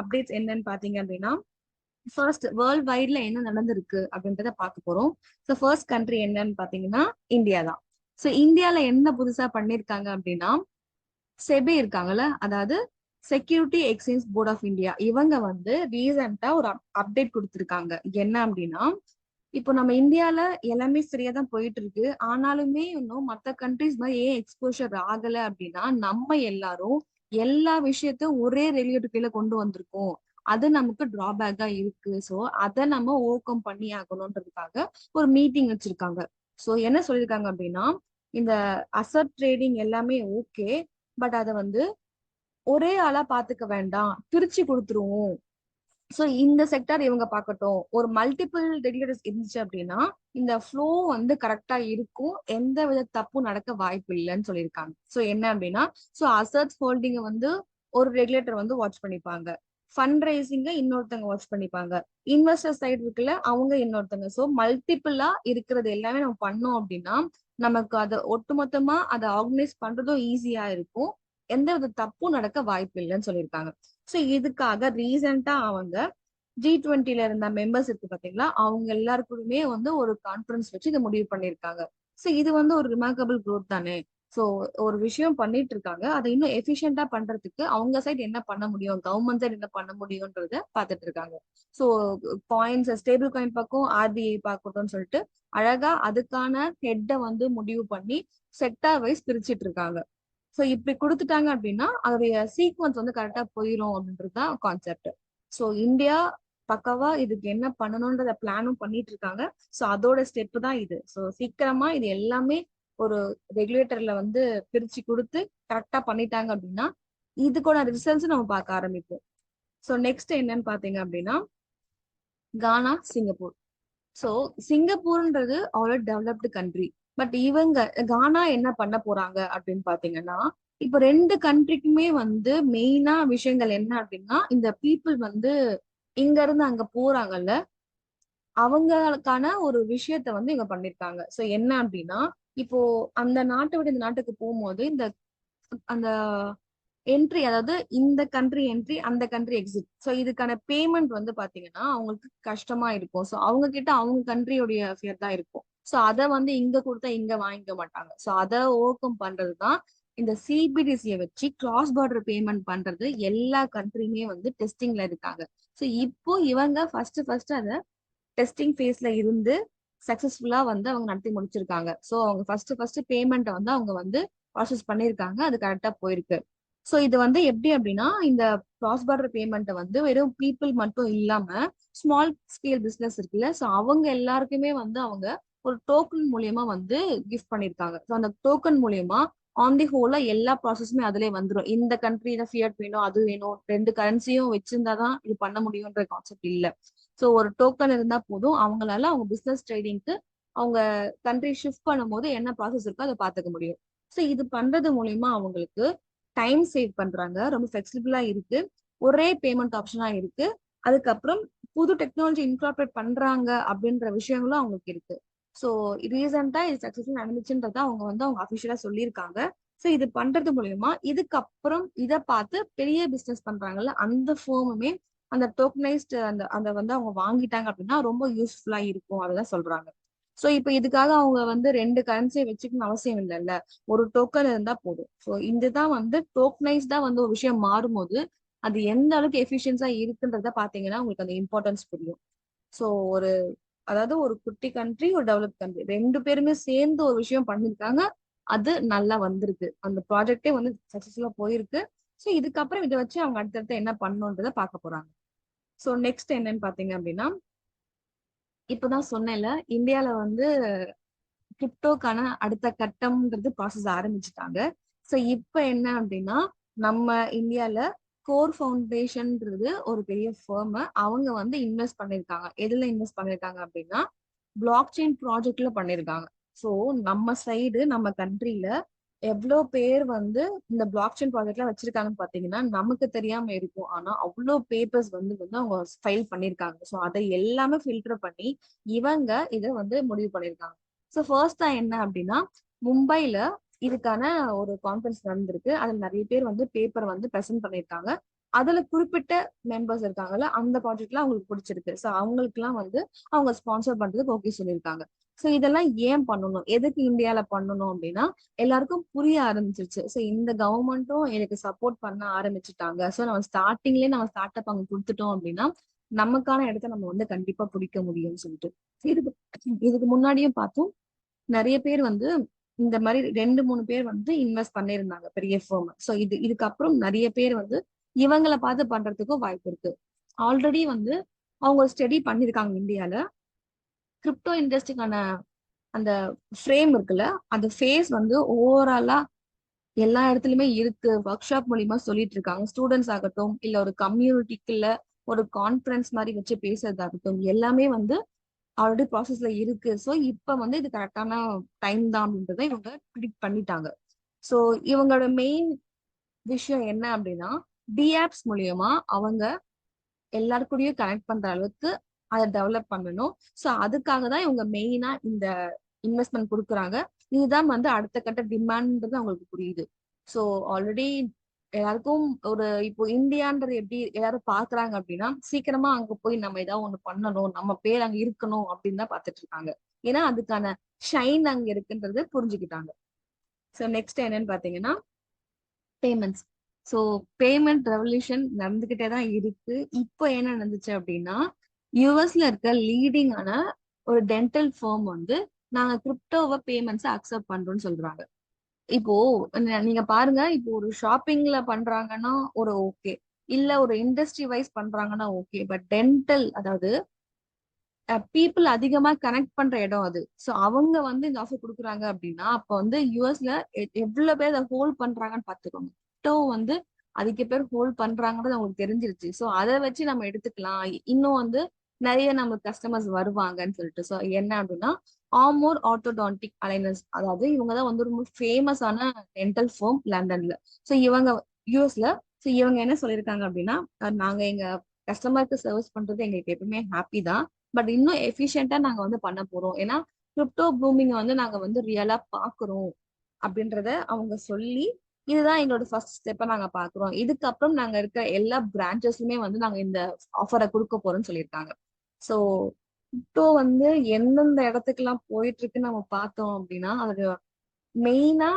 Updates என்னன்னு பாத்தீங்க அப்படின்னா, ஃபர்ஸ்ட் வேர்ல்ட் வைட்ல என்ன நடந்திருக்கு அப்படின்றத பார்க்க போறோம். ஸோ ஃபர்ஸ்ட் கண்ட்ரி என்னன்னு பாத்தீங்கன்னா இந்தியா தான். ஸோ இந்தியால என்ன புதுசா பண்ணிருக்காங்க அப்படின்னா, செபி இருக்காங்கல்ல, அதாவது security exchange board of India, இவங்க வந்து ரீசெண்டா ஒரு அப்டேட் கொடுத்திருக்காங்க. என்ன அப்படின்னா, இப்போ நம்ம இந்தியால எல்லாமே சரியா தான் போயிட்டு இருக்கு. ஆனாலுமே இன்னும் மத்த கண்ட்ரிஸ் மாதிரி ஏன் எக்ஸ்போஷர் ஆகல அப்படின்னா, நம்ம எல்லாரும் எல்லா விஷயத்தையும் ஒரே ரெகுலேட்டர் கீழ கொண்டு வந்திருக்கோம். அது நமக்கு டிராபேக்கா இருக்கு. ஸோ அதை நம்ம ஓவர் கம் பண்ணி ஆகணும்ன்றதுக்காக ஒரு மீட்டிங் வச்சிருக்காங்க. ஸோ என்ன சொல்லியிருக்காங்க அப்படின்னா, இந்த அசட் ட்ரேடிங் எல்லாமே ஓகே, பட் அதை வந்து ஒரே ஆளா பாத்துக்க வேண்டாம், பிரிச்சு கொடுத்துருவோம். சோ இந்த செக்டார் இவங்க பார்க்கட்டும். ஒரு மல்டிபிள் ரெகுலேட்டர்ஸ் இருந்துச்சு அப்படின்னா இந்த ஃப்ளோ வந்து கரெக்டா இருக்கும், எந்த வித தப்பும் நடக்க வாய்ப்பு இல்லைன்னு சொல்லியிருக்காங்க. சோ என்ன அப்படின்னா, சோ அசட்ஸ் ஹோல்டிங்க வந்து ஒரு ரெகுலேட்டர் வந்து வாட்ச் பண்ணிப்பாங்க, ஃபண்ட் ரைசிங்க இன்னொருத்தங்க வாட்ச் பண்ணிப்பாங்க, இன்வெஸ்டர் சைடு இருக்குல்ல அவங்க இன்னொருத்தங்க. சோ மல்டிபிளா இருக்கிறது எல்லாமே நம்ம பண்ணோம் அப்படின்னா நமக்கு அதை ஒட்டுமொத்தமா அதை ஆர்கனைஸ் பண்றதும் ஈஸியா இருக்கும், எந்த வித தப்பும் நடக்க வாய்ப்பு இல்லைன்னு சொல்லியிருக்காங்க. சோ இதுக்காக ரீசெண்டா அவங்க G20ல இருந்த மெம்பர்ஸ் இருக்கு பாத்தீங்களா, அவங்க எல்லாருக்குமே வந்து ஒரு கான்ஃபரன்ஸ் வச்சு இதை முடிவு பண்ணிருக்காங்க. சோ இது வந்து ஒரு ரிமார்க்கபிள் growth தானே. சோ ஒரு விஷயம் பண்ணிட்டு இருக்காங்க, அதை இன்னும் எஃபிஷியன்டா பண்றதுக்கு அவங்க சைடு என்ன பண்ண முடியும், கவர்மெண்ட் சைடு என்ன பண்ண முடியும்ன்றத பாத்துட்டு இருக்காங்க. சோ காயின்ஸ், ஸ்டேபிள் காயின் பக்கம் RBI பார்க்கட்டும்னு சொல்லிட்டு அழகா அதுக்கான ஹெட்டை வந்து முடிவு பண்ணி செக்டார் வைஸ் பிரிச்சுட்டு இருக்காங்க. சோ இப்படி கொடுத்துட்டாங்க அப்படின்னா அதோடைய சீக்வன்ஸ் வந்து கரெக்டா போயிரும் அப்படின்றதுதான் கான்செப்ட். சோ இந்தியா பக்காவா இதுக்கு என்ன பண்ணணும்ன்றத பிளானும் பண்ணிட்டு இருக்காங்க. சோ அதோட ஸ்டெப் தான் இது. சோ சீக்கிரமா இது எல்லாமே ஒரு ரெகுலேட்டர்ல வந்து பிரிச்சு கொடுத்து கரெக்டா பண்ணிட்டாங்க அப்படின்னா இதுக்கான ரிசல்ட்ஸ் நம்ம பார்க்க ஆரம்பிப்போம். சோ நெக்ஸ்ட் என்னன்னு பாத்தீங்க அப்படின்னா, கானா, Singapore. So சிங்கப்பூர்ன்றது already developed country. But இவங்க கானா என்ன பண்ண போறாங்க அப்படின்னு பாத்தீங்கன்னா, இப்ப ரெண்டு கண்ட்ரிக்குமே வந்து மெயினா விஷயங்கள் என்ன அப்படின்னா, இந்த பீப்புள் வந்து இங்க இருந்து அங்க போறாங்கல்ல, அவங்களுக்கான ஒரு விஷயத்த வந்து இவங்க பண்ணிருக்காங்க. சோ என்ன அப்படின்னா, இப்போ அந்த நாட்டை விட இந்த நாட்டுக்கு போகும்போது இந்த அந்த என்ட்ரி, அதாவது இந்த கண்ட்ரி என்ட்ரி அந்த கண்ட்ரி எக்ஸிட், ஸோ இதுக்கான பேமெண்ட் வந்து பாத்தீங்கன்னா அவங்களுக்கு கஷ்டமா இருக்கும். ஸோ அவங்க கிட்ட அவங்க கண்ட்ரியோடைய ஃபியர் தான் இருக்கும். ஸோ அதை வந்து இங்க கொடுத்தா இங்க வாங்கிக்க மாட்டாங்க. ஸோ அதை ஓவர் கம் பண்றதுதான் இந்த சிபிடிசியை வச்சு கிராஸ் பார்டர் பேமெண்ட் பண்றது எல்லா கண்ட்ரியுமே வந்து டெஸ்டிங்ல இருக்காங்க. ஸோ இப்போ இவங்க ஃபர்ஸ்ட் அதை டெஸ்டிங் ஃபேஸ்ல இருந்து சக்சஸ்ஃபுல்லா வந்து அவங்க நடத்தி முடிச்சிருக்காங்க. ஸோ அவங்க ஃபர்ஸ்ட் பேமெண்ட்டை வந்து அவங்க வந்து ப்ராசஸ் பண்ணியிருக்காங்க, அது கரெக்டா போயிருக்கு. ஸோ இது வந்து எப்படி அப்படின்னா, இந்த கிராஸ் பார்டர் பேமெண்ட்டை வந்து வெறும் பீப்புள் மட்டும் இல்லாம ஸ்மால் ஸ்கேல் பிசினஸ் இருக்குல்ல, ஸோ அவங்க எல்லாருக்குமே வந்து அவங்க ஒரு டோக்கன் மூலியமா வந்து கிஃப்ட் பண்ணியிருக்காங்க. ஸோ அந்த டோக்கன் மூலியமா ஆன் தி ஹோலா எல்லா ப்ராசஸுமே அதிலே வந்துடும். இந்த கண்ட்ரியில ஃபியட் வேணும், அது வேணும், ரெண்டு கரன்சியும் வச்சிருந்தாதான் இது பண்ண முடியும்ன்ற கான்செப்ட் இல்ல. ஸோ ஒரு டோக்கன் இருந்தா போதும், அவங்களால அவங்க பிசினஸ் ட்ரேடிங்க்கு அவங்க கண்ட்ரி ஷிஃப்ட் பண்ணும்போது என்ன ப்ராசஸ் இருக்கோ அதை பார்த்துக்க முடியும். ஸோ இது பண்றது மூலியமா அவங்களுக்கு டைம் சேவ் பண்றாங்க, ரொம்ப ஃபிளெக்சிபிளா இருக்கு, ஒரே பேமெண்ட் ஆப்ஷனா இருக்கு. அதுக்கப்புறம் புது டெக்னாலஜி இன்கார்பரேட் பண்றாங்க அப்படின்ற விஷயங்களும் அவங்களுக்கு இருக்கு. ஸோ ரீசெண்டா இது சக்சஸ்ஃபுல் நடந்துச்சுன்றத அவங்க வந்து அவங்க அபிஷியலா சொல்லியிருக்காங்க. ஸோ இது பண்றது மூலியமா இதுக்கப்புறம் இதை பார்த்து பெரிய பிசினஸ் பண்றாங்கல்ல அந்த ஃபோமுமே அந்த டோக்கனைஸ்டு அந்த அந்த வந்து அவங்க வாங்கிட்டாங்க அப்படின்னா ரொம்ப யூஸ்ஃபுல்லா இருக்கும், அதுதான் சொல்றாங்க. சோ இப்ப இதுக்காக அவங்க வந்து ரெண்டு கரன்சியை வச்சுக்கணும்னு அவசியம் இல்லைல்ல, ஒரு டோக்கன் இருந்தா போதும். ஸோ இதுதான் வந்து டோக்கனைஸ்டா வந்து ஒரு விஷயம் மாறும்போது அது எந்த அளவுக்கு எஃபிஷியன்ஸா இருக்குன்றத பாத்தீங்கன்னா உங்களுக்கு அந்த இம்பார்ட்டன்ஸ் புரியும். ஸோ ஒரு, அதாவது ஒரு குட்டி கண்ட்ரி ஒரு டெவலப் கண்ட்ரி ரெண்டு பேருமே சேர்ந்து ஒரு விஷயம் பண்ணிருக்காங்க, அது நல்லா வந்திருக்கு, அந்த ப்ராஜெக்டே வந்து சக்சஸ்ஃபுல்லா போயிருக்கு. ஸோ இதுக்கப்புறம் இதை வச்சு அவங்க அடுத்தடுத்து என்ன பண்ணணுன்றத பார்க்க போறாங்க. ஸோ நெக்ஸ்ட் என்னன்னு பாத்தீங்க அப்படின்னா, இப்பதான் சொன்னேன்ல இந்தியால வந்து கிரிப்டோக்கான அடுத்த கட்டம்ன்றது ப்ராசஸ் ஆரம்பிச்சுட்டாங்க. ஸோ இப்போ என்ன அப்படின்னா, நம்ம இந்தியால கோர் ஃபவுண்டேஷன்ன்றது ஒரு பெரிய ஃபேம், அவங்க வந்து இன்வெஸ்ட் பண்ணிருக்காங்க. எதுல இன்வெஸ்ட் பண்ணிருக்காங்க அப்படின்னா பிளாக் செயின் ப்ராஜெக்ட்ல பண்ணிருக்காங்க. ஸோ நம்ம சைடு நம்ம கண்ட்ரில எவ்வளோ பேர் வந்து இந்த பிளாக் செயின் ப்ராஜெக்ட்ல வச்சிருக்காங்கன்னு பாத்தீங்கன்னா நமக்கு தெரியாம இருக்கும். ஆனா அவ்வளோ பேப்பர்ஸ் வந்து வந்து அவங்க ஃபைல் பண்ணிருக்காங்க. ஸோ அதை எல்லாமே ஃபில்டர் பண்ணி இவங்க இதை வந்து முடிவு பண்ணிருக்காங்க. ஸோ ஃபர்ஸ்ட் தான் என்ன அப்படின்னா, மும்பைல இதுக்கான ஒரு கான்ஃபரன்ஸ் நடந்திருக்கு, அதுல நிறைய பேர் வந்து பேப்பர் வந்து ப்ரெசென்ட் பண்ணியிருக்காங்க. அதுல குறிப்பிட்ட மெம்பர்ஸ் இருக்காங்கல்ல, அந்த ப்ராஜெக்ட்லாம் அவங்களுக்கு பிடிச்சிருக்கு. ஸோ அவங்களுக்குலாம் வந்து அவங்க ஸ்பான்சர் பண்றதுக்கு ஓகே சொல்லியிருக்காங்க. ஸோ இதெல்லாம் ஏன் பண்ணணும், எதுக்கு இந்தியால பண்ணணும் அப்படின்னா எல்லாருக்கும் புரிய ஆரம்பிச்சிருச்சு. ஸோ இந்த கவர்மெண்ட்டும் எனக்கு சப்போர்ட் பண்ண ஆரம்பிச்சுட்டாங்க. ஸோ நம்ம ஸ்டார்டிங்லேயே நம்ம ஸ்டார்ட் அப் அங்க கொடுத்துட்டோம் அப்படின்னா நமக்கான இடத்த நம்ம வந்து கண்டிப்பா பிடிக்க முடியும்னு சொல்லிட்டு. இதுக்கு இதுக்கு முன்னாடியும் பார்த்தோம், நிறைய பேர் வந்து இந்த மாதிரி 2 3 பேர் வந்து இன்வெஸ்ட் பண்ணியிருந்தாங்க பெரிய ஃபேர்ம். ஸோ இதுக்கப்புறம் நிறைய பேர் வந்து இவங்களை பார்த்து பண்றதுக்கும் வாய்ப்பு இருக்கு. ஆல்ரெடி வந்து அவங்க ஸ்டடி பண்ணிருக்காங்க இந்தியால. கிரிப்டோ இண்டஸ்ட்ரிக்கான அந்த ஃப்ரேம் இருக்குல்ல, அந்த ஃபேஸ் வந்து ஓவராலா எல்லா இடத்துலயுமே இருக்கு. ஒர்க் ஷாப் மூலியமா சொல்லிட்டு இருக்காங்க. ஸ்டூடெண்ட்ஸ் ஆகட்டும், இல்ல ஒரு கம்யூனிட்டிக்குள்ள ஒரு கான்ஃபரன்ஸ் மாதிரி வச்சு பேசுறதாகட்டும், எல்லாமே வந்து ஆல்ரெடி ப்ராசஸ்ல இருக்கு. ஸோ இப்ப வந்து இது கரெக்டான டைம் தான் அப்படின்றத இவங்க ப்ரிடிக்ட் பண்ணிட்டாங்க. ஸோ இவங்களோட மெயின் விஷயம் என்ன அப்படின்னா, டிஆப்ஸ் மூலியமா அவங்க எல்லாருக்கூடயும் கனெக்ட் பண்ற அளவுக்கு அதை டெவலப் பண்ணணும். ஸோ அதுக்காக தான் இவங்க மெயினா இந்த இன்வெஸ்ட்மெண்ட் கொடுக்குறாங்க. இதுதான் வந்து அடுத்த கட்ட டிமாண்ட்ன்றது அவங்களுக்கு புரியுது. ஸோ ஆல்ரெடி எல்லாருக்கும் ஒரு இப்போ இந்தியான்றது எப்படி எல்லாரும் பாக்குறாங்க அப்படின்னா, சீக்கிரமா அங்க போய் நம்ம ஏதாவது ஒண்ணு பண்ணணும், நம்ம பேர் அங்க இருக்கணும் அப்படின்னு தான் பாத்துட்டு இருக்காங்க. ஏன்னா அதுக்கான ஷைன் அங்க இருக்குன்றது புரிஞ்சுக்கிட்டாங்க. ஸோ நெக்ஸ்ட் என்னன்னு பாத்தீங்கன்னா பேமெண்ட்ஸ். ஸோ பேமெண்ட் ரெவல்யூஷன் நடந்துகிட்டே தான் இருக்கு. இப்போ என்ன நடந்துச்சு அப்படின்னா, யூஎஸ்ல இருக்க லீடிங்கான ஒரு டென்டல் ஃபார்ம் வந்து நாங்க கிரிப்டோவை பேமெண்ட்ஸ் அக்செப்ட் பண்றோம்னு சொல்றாங்க. இப்போ நீங்க பாருங்க, இப்போ ஒரு ஷாப்பிங்ல பண்றாங்கன்னா ஒரு ஓகே, இல்ல ஒரு இண்டஸ்ட்ரி வைஸ் பண்றாங்கன்னா ஓகே. பட் டென்டல், அதாவது பீப்புள் அதிகமா கனெக்ட் பண்ற இடம் அது. ஸோ அவங்க வந்து இந்த ஆஃபர் கொடுக்குறாங்க அப்படின்னா அப்ப வந்து யூஎஸ்ல எவ்வளவு பேர் அதை ஹோல்ட் பண்றாங்கன்னு பாத்துக்கோங்க. கிரிப்டோ வந்து அதிக பேர் ஹோல்ட் பண்றாங்கன்றது அவங்களுக்கு தெரிஞ்சிருச்சு. ஸோ அதை வச்சு நம்ம எடுத்துக்கலாம். இன்னும் வந்து நிறைய நம்ம கஸ்டமர்ஸ் வருவாங்கன்னு சொல்லிட்டு. ஸோ என்ன அப்படின்னா ஆமோர் ஆர்த்தோடான்டிக் அலைனஸ், அதாவது இவங்க தான் வந்து ரொம்ப ஃபேமஸான டென்டல் ஃபார்ம் லண்டன்ல. ஸோ இவங்க யூஎஸ்ல. ஸோ இவங்க என்ன சொல்லியிருக்காங்க அப்படின்னா, நாங்க எங்க கஸ்டமருக்கு சர்வீஸ் பண்றது எங்களுக்கு எப்பவுமே ஹாப்பி தான். பட் இன்னும் எஃபிஷியன்ட்டா நாங்க வந்து பண்ண போறோம். ஏன்னா கிரிப்டோ பூமிங்க வந்து நாங்க வந்து ரியலா பாக்குறோம் அப்படின்றத அவங்க சொல்லி, இதுதான் எங்களோட ஃபர்ஸ்ட் ஸ்டெப்பை நாங்க பாக்குறோம். இதுக்கப்புறம் நாங்க இருக்க எல்லா பிரான்ச்சஸ்லுமே வந்து நாங்க இந்த ஆஃபரை கொடுக்க போறோம்னு சொல்லியிருக்காங்க. ஸோ கிரிப்டோ வந்து எந்தெந்த இடத்துக்கு போயிட்டு இருக்குன்னு நம்ம பார்த்தோம் அப்படின்னா, அது மெயினா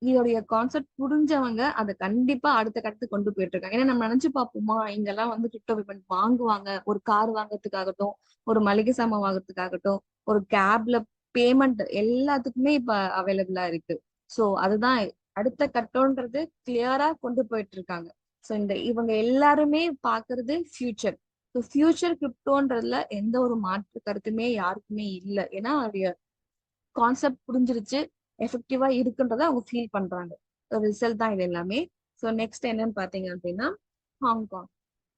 இதோடைய கான்செப்ட் புரிஞ்சவங்க அதை கண்டிப்பா அடுத்த கட்டத்துக்கு கொண்டு போயிட்டு இருக்காங்க. ஏன்னா நம்ம நினைச்சு பார்ப்போமா, இங்கெல்லாம் வந்து கிரிப்டோ பேமெண்ட் வாங்குவாங்க, ஒரு கார் வாங்குறதுக்காகட்டும், ஒரு மளிகை சாமான் வாங்குறதுக்காகட்டும், ஒரு கேப்ல பேமெண்ட் எல்லாத்துக்குமே இப்ப அவைலபிளா இருக்கு. ஸோ அதுதான் அடுத்த கட்டம்ன்றது கிளியரா கொண்டு போயிட்டு இருக்காங்க. ஸோ இவங்க எல்லாருமே பாக்குறது ஃபியூச்சர். ஸோ ஃபியூச்சர் கிரிப்டோன்றதுல எந்த ஒரு மாற்று கருத்துமே யாருக்குமே இல்லை. ஏன்னா அதோடைய கான்செப்ட் புரிஞ்சிருச்சு, எஃபெக்டிவா இருக்குன்றத அவங்க ஃபீல் பண்றாங்க. ரிசல்ட் தான் இது எல்லாமே. ஸோ நெக்ஸ்ட் என்னன்னு பாத்தீங்க அப்படின்னா ஹாங்காங்.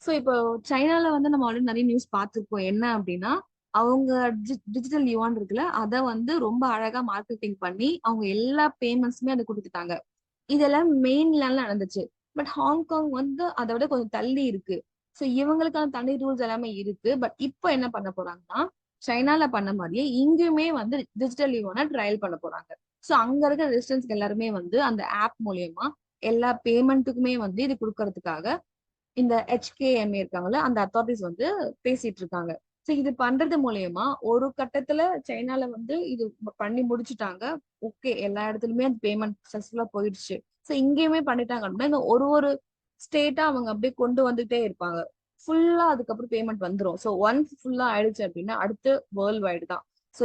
ஸோ இப்போ சைனால வந்து நம்ம ஆல்ரெடி நிறைய நியூஸ் பார்த்துருப்போம். என்ன அப்படின்னா அவங்க டிஜிட்டல் யுவான் இருக்குல்ல, அதை வந்து ரொம்ப அழகா மார்க்கெட்டிங் பண்ணி அவங்க எல்லா பேமெண்ட்ஸுமே அதை கொடுத்துட்டாங்க. இதெல்லாம் மெயின்லேண்ட்ல நடந்துச்சு. பட் ஹாங்காங் வந்து அதை விட கொஞ்சம் தள்ளி இருக்கு. ஸோ இவங்களுக்கான தனி ரூல்ஸ் எல்லாமே இருக்கு. பட் இப்போ என்ன பண்ண போறாங்கன்னா, சைனால பண்ண மாதிரியே இங்கேயுமே வந்து டிஜிட்டல் யுவானை ட்ரையல் பண்ண போறாங்க. ஸோ அங்க இருக்க ரெசிடென்ட்ஸ்க்கு எல்லாருமே வந்து அந்த ஆப் மூலியமா எல்லா பேமெண்ட்டுக்குமே வந்து இது கொடுக்கறதுக்காக இந்த HKMA இருக்காங்கல்ல, அந்த அத்தாரிட்டிஸ் வந்து பேசிட்டு இருக்காங்க. ஸோ இது பண்றது மூலியமா ஒரு கட்டத்துல சைனால வந்து இது பண்ணி முடிச்சுட்டாங்க. ஓகே, எல்லா இடத்துலயுமே அந்த பேமெண்ட் சக்சஸ்ஃபுல்லா போயிடுச்சு. ஸோ இங்கேயுமே பண்ணிட்டாங்க அப்படின்னா இந்த ஒரு ஒரு ஸ்டேட்டா அவங்க அப்படியே கொண்டு வந்துட்டே இருப்பாங்க. ஃபுல்லா அதுக்கப்புறம் பேமெண்ட் வந்துரும். ஸோ ஒன்ஸ் ஃபுல்லா ஆயிடுச்சு அப்படின்னா அடுத்து வேர்ல்ட் வைடு தான். ஸோ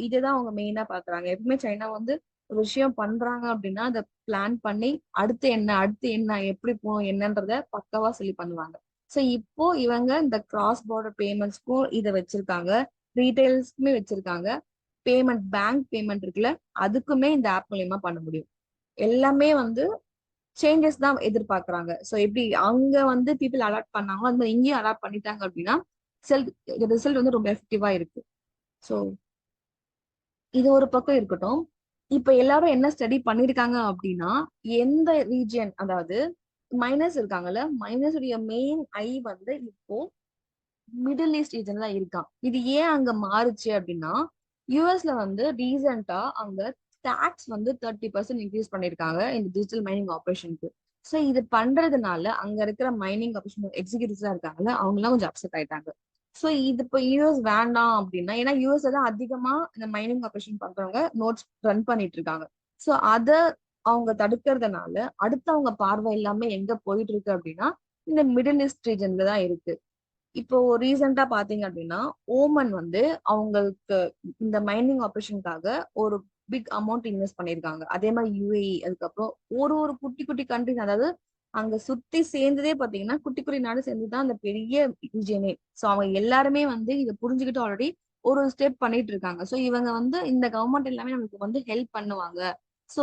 இதுதான் அவங்க மெயினா பாக்குறாங்க. எப்பவுமே சைனா வந்து ஒரு விஷயம் பண்றாங்க அப்படின்னா அதை பிளான் பண்ணி அடுத்து என்ன எப்படி போகணும் என்னன்றத பக்கவா சொல்லி பண்ணுவாங்க. ஸோ இப்போ இவங்க இந்த கிராஸ் பார்டர் பேமெண்ட்ஸ்க்கும் இதை வச்சிருக்காங்க, ரீட்டைல்ஸ்க்குமே வச்சிருக்காங்க, பேங்க் பேமெண்ட் இருக்குல்ல, அதுக்குமே இந்த ஆப் மூலியமா பண்ண முடியும். எல்லாமே வந்து சேஞ்சஸ் தான் எதிர்பார்க்கறாங்க. ஸோ எப்படி அங்க வந்து பீப்புள் அலாட் பண்ணாங்களோ அந்த மாதிரி இங்கேயும் அலாட் பண்ணிட்டாங்க அப்படின்னா ரிசல்ட் வந்து ரொம்ப எஃபெக்டிவா இருக்கு. ஸோ இது ஒரு பக்கம் இருக்கட்டும். இப்ப எல்லாரும் என்ன ஸ்டடி பண்ணிருக்காங்க அப்படின்னா, எந்த ரீஜியன், அதாவது மைனஸ் இருக்காங்கல்ல, மைனஸ் உடைய மெயின் வந்து இப்போ மிடில் ஈஸ்ட் ரீஜன்ல இருக்கான். இது ஏன் அங்க மாறுச்சு அப்படின்னா, யூஎஸ்ல வந்து ரீசெண்டா அங்க டாக்ஸ் வந்து 30% இன்க்ரீஸ் பண்ணிருக்காங்க இந்த டிஜிட்டல் மைனிங் ஆபரேஷனுக்கு. சோ இது பண்றதுனால அங்க இருக்கிற மைனிங் ஆபரேஷன் எக்ஸிக்யூட்டிவ்ஸ் இருக்காங்கல்ல, அவங்க எல்லாம் கொஞ்சம் அப்செட் ஆயிட்டாங்க. சோ இது இப்போ யூஎஸ் வேண்டாம் அப்படின்னா, ஏன்னா யூஎஸ் தான் அதிகமா இந்த மைனிங் ஆபரேஷன் பண்றவங்க நோட்ஸ் ரன் பண்ணிட்டு இருக்காங்க. சோ அத அவங்க தடுக்கிறதுனால அடுத்து அவங்க பார்வை எல்லாமே எங்க போயிட்டு இருக்கு அப்படின்னா, இந்த மிடில் ஈஸ்ட் ரீஜன்ல தான் இருக்கு. இப்போ ரீசெண்டா பாத்தீங்க அப்படின்னா, ஓமன் வந்து அவங்களுக்கு இந்த மைனிங் ஆபரேஷனுக்காக ஒரு பிக் அமௌண்ட் இன்வெஸ்ட் பண்ணிருக்காங்க. அதே மாதிரி யுஏஇ, அதுக்கப்புறம் ஒரு ஒரு குட்டி குட்டி கண்ட்ரிஸ், அதாவது அங்க சுத்தி சேர்ந்ததே பாத்தீங்கன்னா குட்டி குட்டி நாடு சேர்ந்துதான் அந்த பெரிய ரீஜனே. சோ அவங்க எல்லாருமே வந்து இதை புரிஞ்சுக்கிட்டு ஆல்ரெடி ஒரு ஸ்டெப் பண்ணிட்டு இருக்காங்க. சோ இவங்க வந்து இந்த கவர்மெண்ட் எல்லாமே நமக்கு வந்து ஹெல்ப் பண்ணுவாங்க. சோ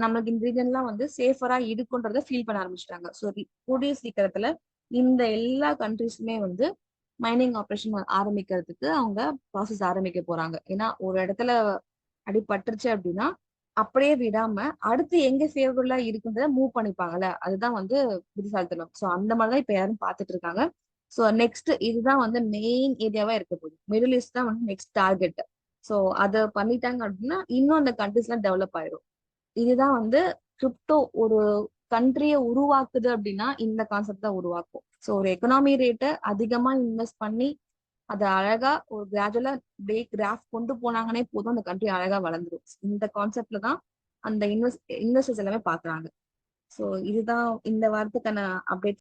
நம்மளுக்கு இந்த ரீஜன்லாம் வந்து சேஃபரா இருக்குன்றத ஃபீல் பண்ண ஆரம்பிச்சிட்டாங்க. சோ கூடிய சீக்கிரத்துல இந்த எல்லா கண்ட்ரிஸுமே வந்து மைனிங் ஆபரேஷன் ஆரம்பிக்கிறதுக்கு அவங்க ப்ராசஸ் ஆரம்பிக்க போறாங்க. ஏன்னா ஒரு இடத்துல அடிபட்டுருச்சு அப்படின்னா அப்படியே விடாம அடுத்து எங்க ஃபேவரபிளா இருக்குன்றத மூவ் பண்ணிப்பாங்கல்ல, அதுதான் வந்து புத்திசாலித்தனம். சோ அந்த மாதிரிதான் இப்ப யாரும் பாத்துட்டு இருக்காங்க. சோ நெக்ஸ்ட் இதுதான் வந்து மெயின் ஏரியாவா இருக்க போகுது. மிடில் ஈஸ்ட் தான் வந்து நெக்ஸ்ட் டார்கெட். சோ அதை பண்ணிட்டாங்க அப்படின்னா இன்னும் அந்த கண்ட்ரிஸ் எல்லாம் டெவலப் ஆயிரும். இதுதான் வந்து கிரிப்டோ ஒரு கண்ட்ரிய உருவாக்குது அப்படின்னா இந்த கான்செப்ட் தான் உருவாக்கும். ஸோ ஒரு எக்கனாமி ரேட்டை அதிகமா இன்வெஸ்ட் பண்ணி அதை அழகா ஒரு கிராஜுவலா டே கிராஃப் கொண்டு போனாங்கன்னே போதும், அந்த கண்ட்ரி அழகா வளர்ந்துரும். இந்த கான்செப்ட்ல தான் அந்த இன்வெஸ்டர்ஸ் எல்லாமே பாக்குறாங்க. ஸோ இதுதான் இந்த வாரத்துக்கான அப்டேட்.